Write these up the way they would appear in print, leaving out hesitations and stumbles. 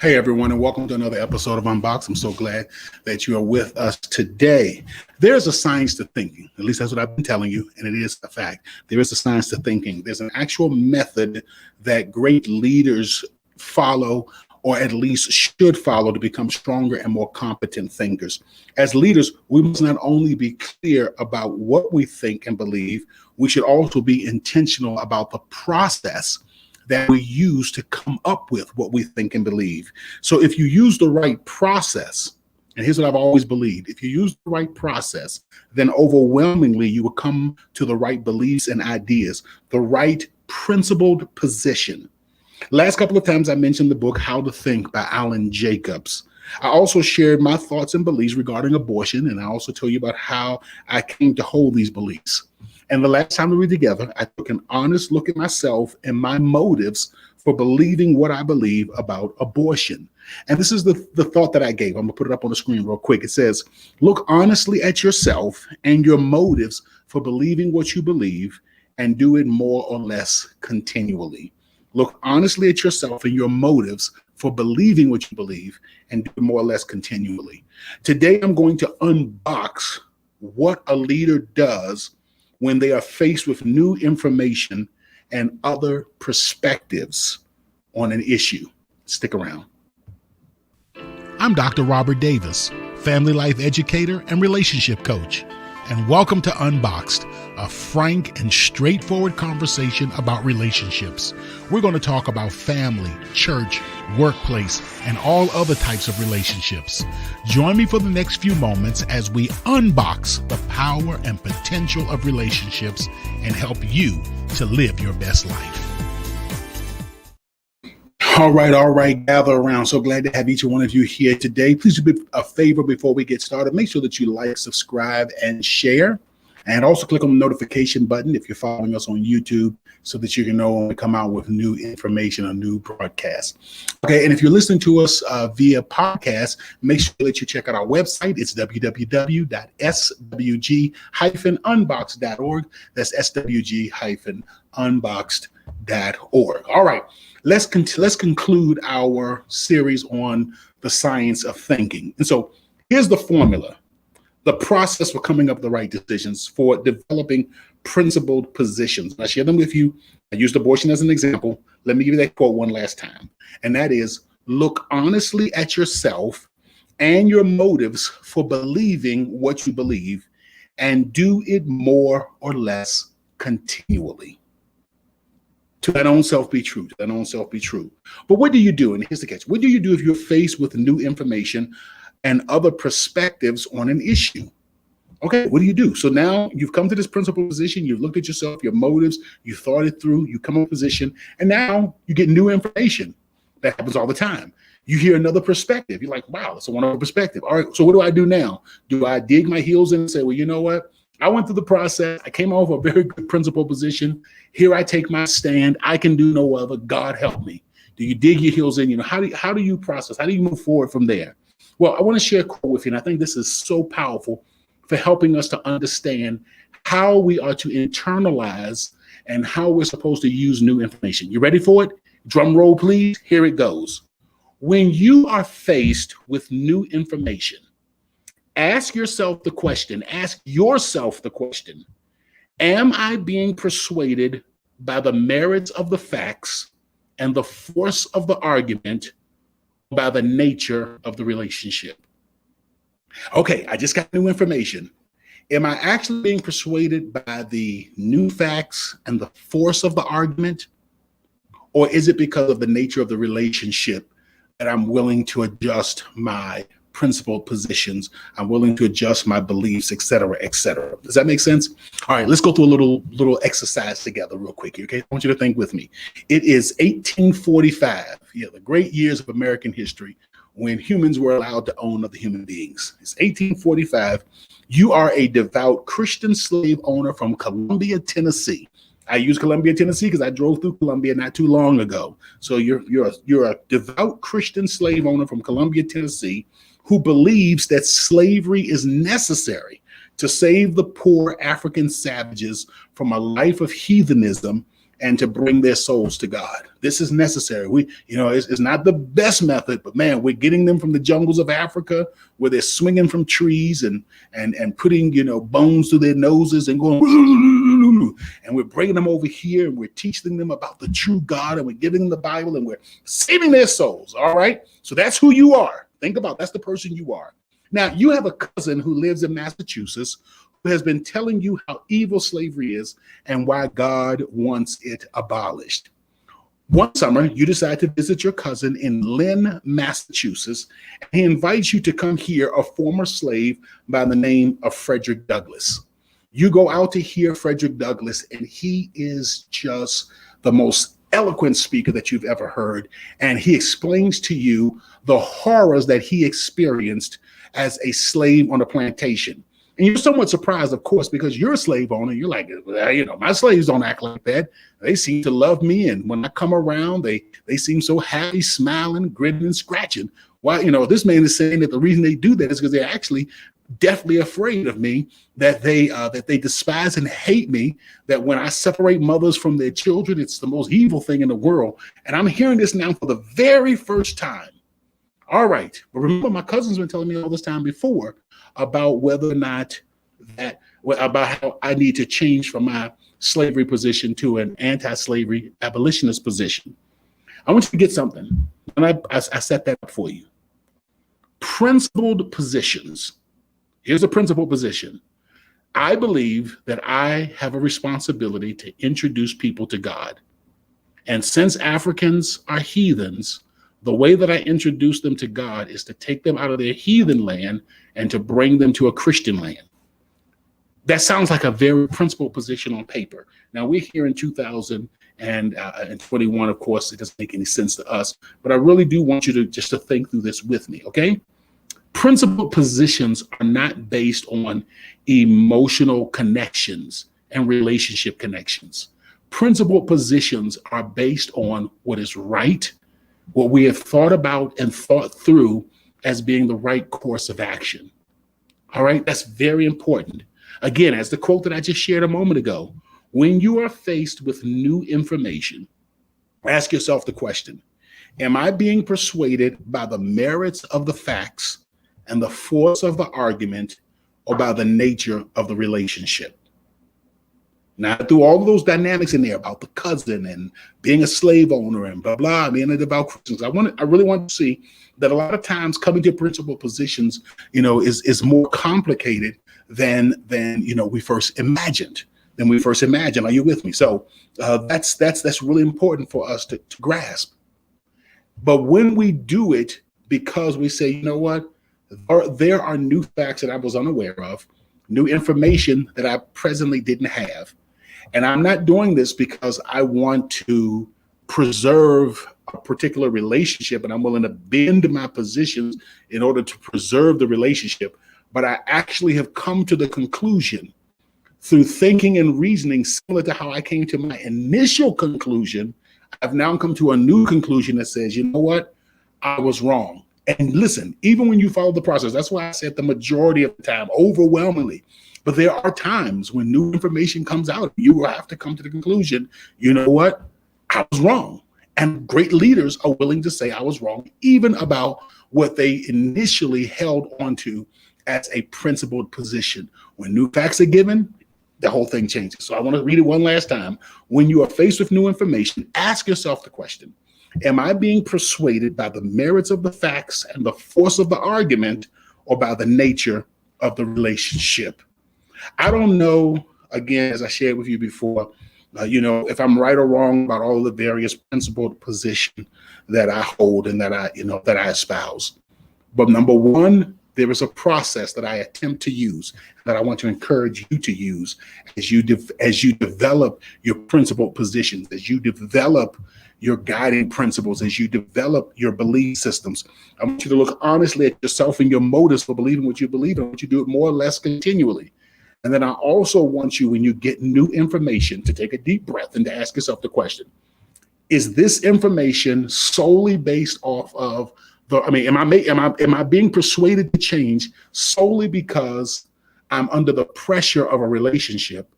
Hey everyone, and welcome to another episode of Unboxed. I'm so glad that you are with us today. There's a science to thinking. At least that's what I've been telling you, and it is a fact. There is a science to thinking. There's an actual method that great leaders follow, or at least should follow, to become stronger and more competent thinkers. As leaders, we must not only be clear about what we think and believe, we should also be intentional about the process that we use to come up with what we think and believe. So if you use the right process, and here's what I've always believed, if you use the right process, then overwhelmingly you will come to the right beliefs and ideas, the right principled position. Last couple of times I mentioned the book How to Think by Alan Jacobs. I also shared my thoughts and beliefs regarding abortion, and I also told you about how I came to hold these beliefs. And the last time we were together, I took an honest look at myself and my motives for believing what I believe about abortion. And this is the thought that I gave. I'm gonna put it up on the screen real quick. It says, look honestly at yourself and your motives for believing what you believe, and do it more or less continually. Look honestly at yourself and your motives for believing what you believe, and do it more or less continually. Today, I'm going to unbox what a leader does when they are faced with new information and other perspectives on an issue. Stick around. I'm Dr. Robert Davis, family life educator and relationship coach, and welcome to Unboxed, a frank and straightforward conversation about relationships. We're going to talk about family, church, workplace, and all other types of relationships. Join me for the next few moments as we unbox the power and potential of relationships and help you to live your best life. All right, gather around. So glad to have each one of you here today. Please do me a favor before we get started. Make sure that you like, subscribe, and share. And also click on the notification button if you're following us on YouTube, so that you can know when we come out with new information or new broadcasts. Okay, and if you're listening to us via podcast, make sure that you check out our website. It's www.swg-unboxed.org. That's swg-unboxed.org. All right, let's conclude our series on the science of thinking. And so here's the formula. The process for coming up with the right decisions, for developing principled positions. I share them with you. I used abortion as an example. Let me give you that quote one last time. And that is, look honestly at yourself and your motives for believing what you believe, and do it more or less continually. To thine own self be true. To thine own self be true. But what do you do? And here's the catch. What do you do if you're faced with new information and other perspectives on an issue? Okay, what do you do? So now you've come to this principled position, you've looked at yourself, your motives, you thought it through, you come up with a position, and now you get new information. That happens all the time. You hear another perspective. You're like, wow, that's a wonderful perspective. All right, so what do I do now? Do I dig my heels in and say, well, you know what? I went through the process. I came off a very good principled position. Here I take my stand. I can do no other. God help me. Do you dig your heels in? You know, how do you process? How do you move forward from there? Well, I want to share a quote with you, and I think this is so powerful for helping us to understand how we are to internalize and how we're supposed to use new information. You ready for it? Drum roll, please. Here it goes. When you are faced with new information, ask yourself the question, am I being persuaded by the merits of the facts and the force of the argument, by the nature of the relationship? Okay, I just got new information. Am I actually being persuaded by the new facts and the force of the argument? Or is it because of the nature of the relationship that I'm willing to adjust my principled positions? I'm willing to adjust my beliefs, et cetera, et cetera. Does that make sense? All right, let's go through a little exercise together real quick. Okay, I want you to think with me. It is 1845, the great years of American history, when humans were allowed to own other human beings. It's 1845. You are a devout Christian slave owner from Columbia, Tennessee. I use Columbia, Tennessee because I drove through Columbia not too long ago. So you're a devout Christian slave owner from Columbia, Tennessee, who believes that slavery is necessary to save the poor African savages from a life of heathenism and to bring their souls to God. This is necessary. It's not the best method, but man, we're getting them from the jungles of Africa where they're swinging from trees and putting, bones through their noses and going, and we're bringing them over here and we're teaching them about the true God, and we're giving them the Bible, and we're saving their souls. All right. So that's who you are. Think about, that's the person you are. Now, you have a cousin who lives in Massachusetts who has been telling you how evil slavery is and why God wants it abolished. One summer, you decide to visit your cousin in Lynn, Massachusetts, and he invites you to come hear a former slave by the name of Frederick Douglass. You go out to hear Frederick Douglass, and he is just the most eloquent speaker that you've ever heard. And he explains to you the horrors that he experienced as a slave on a plantation. And you're somewhat surprised, of course, because you're a slave owner. You're like, well, my slaves don't act like that. They seem to love me. And when I come around, they seem so happy, smiling, grinning, and scratching. Why, this man is saying that the reason they do that is because they're actually deathly afraid of me, that they despise and hate me, that when I separate mothers from their children, it's the most evil thing in the world. And I'm hearing this now for the very first time. All right. But remember, my cousin's been telling me all this time before about whether or not about how I need to change from my slavery position to an anti-slavery abolitionist position. I want you to get something. And I set that up for you. Principled positions. Here's a principled position. I believe that I have a responsibility to introduce people to God. And since Africans are heathens, the way that I introduce them to God is to take them out of their heathen land and to bring them to a Christian land. That sounds like a very principled position on paper. Now, we're here in 2021, of course, it doesn't make any sense to us, but I really do want you to just to think through this with me, okay? Principled positions are not based on emotional connections and relationship connections. Principled positions are based on what is right, what we have thought about and thought through as being the right course of action. All right, that's very important. Again, as the quote that I just shared a moment ago, when you are faced with new information, ask yourself the question, am I being persuaded by the merits of the facts and the force of the argument, or by the nature of the relationship? Now, through all of those dynamics in there about the cousin and being a slave owner and blah, blah, being a devout Christian, I really want to see that a lot of times coming to principled positions, is more complicated than we first imagined. Are you with me? So that's really important for us to grasp. But when we do it because we say, you know what, there are new facts that I was unaware of, new information that I presently didn't have. And I'm not doing this because I want to preserve a particular relationship and I'm willing to bend my positions in order to preserve the relationship. But I actually have come to the conclusion through thinking and reasoning similar to how I came to my initial conclusion. I've now come to a new conclusion that says, you know what, I was wrong. And listen, even when you follow the process, that's why I said the majority of the time, overwhelmingly. But there are times when new information comes out, you will have to come to the conclusion, you know what, I was wrong. And great leaders are willing to say I was wrong, even about what they initially held onto as a principled position. When new facts are given, the whole thing changes. So I want to read it one last time. When you are faced with new information, ask yourself the question, am I being persuaded by the merits of the facts and the force of the argument, or by the nature of the relationship? I don't know, again, as I shared with you before, if I'm right or wrong about all the various principled positions that I hold and that I espouse. But number one, there is a process that I attempt to use that I want to encourage you to use as you develop your principled positions, as you develop your guiding principles, as you develop your belief systems. I want you to look honestly at yourself and your motives for believing what you believe. I want you to do it more or less continually. And then I also want you, when you get new information, to take a deep breath and to ask yourself the question, is this information solely based off of am I being persuaded to change solely because I'm under the pressure of a relationship?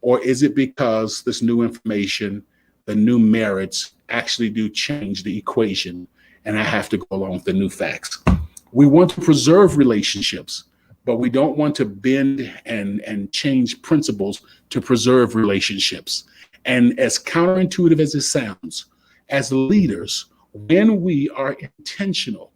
Or is it because this new information, the new merits actually do change the equation and I have to go along with the new facts? We want to preserve relationships, but we don't want to bend and change principles to preserve relationships. And as counterintuitive as it sounds, as leaders, when we are intentional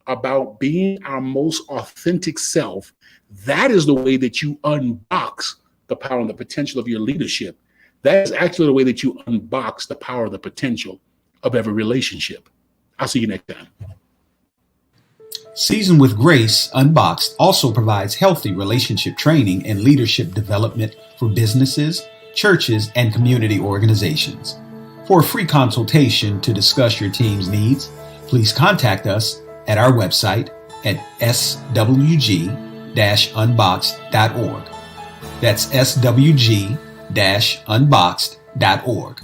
about being our most authentic self, that is the way that you unbox the power and the potential of your leadership. That is actually the way that you unbox the power and the potential of every relationship. I'll see you next time. Seasoned with Grace, Unboxed also provides healthy relationship training and leadership development for businesses, churches, and community organizations. For a free consultation to discuss your team's needs, please contact us at our website at swg-unboxed.org. That's swg-unboxed.org.